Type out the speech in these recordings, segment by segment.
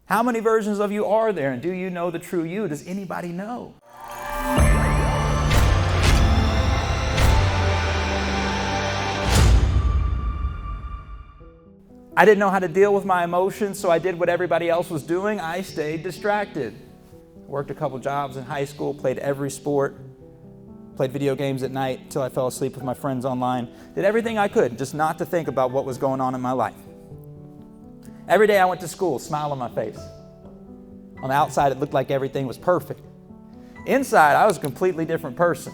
How many versions of you are there, and do you know the true you? Does anybody know? I didn't know how to deal with my emotions, so I did what everybody else was doing. I stayed distracted. Worked a couple jobs in high school, played every sport, played video games at night until I fell asleep with my friends online. Did everything I could just not to think about what was going on in my life. Every day I went to school, smile on my face. On the outside, it looked like everything was perfect. Inside, I was a completely different person.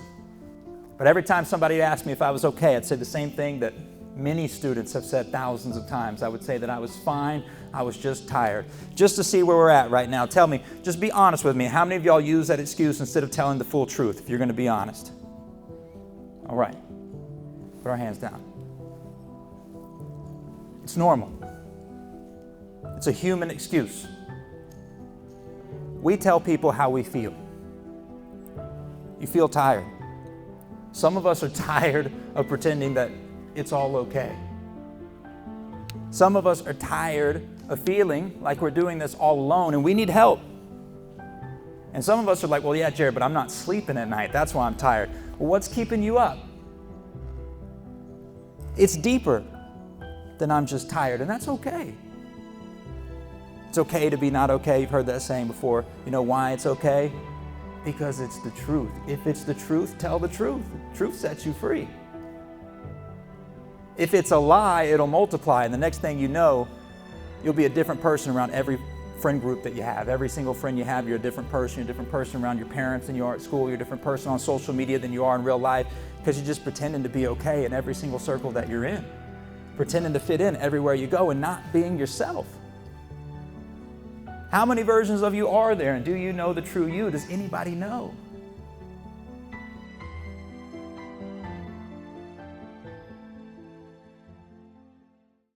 But every time somebody asked me if I was okay, I'd say the same thing that many students have said thousands of times. I would say that I was fine, I was just tired. Just to see where we're at right now, tell me, just be honest with me. How many of y'all use that excuse instead of telling the full truth, if you're going to be honest? All right, put our hands down. It's normal. It's a human excuse. We tell people how we feel. You feel tired. Some of us are tired of pretending that it's all okay. Some of us are tired of feeling like we're doing this all alone and we need help. And some of us are like, well, yeah, Jared, but I'm not sleeping at night. That's why I'm tired. Well, what's keeping you up? It's deeper than I'm just tired, and that's okay. It's okay to be not okay. You've heard that saying before. You know why it's okay? Because it's the truth. If it's the truth, tell the truth. Truth sets you free. If it's a lie, it'll multiply, and the next thing you know, you'll be a different person around every friend group that you have. Every single friend you have, you're a different person. You're a different person around your parents than you are at school. You're a different person on social media than you are in real life, because you're just pretending to be okay in every single circle that you're in. Pretending to fit in everywhere you go and not being yourself. How many versions of you are there, and do you know the true you? Does anybody know?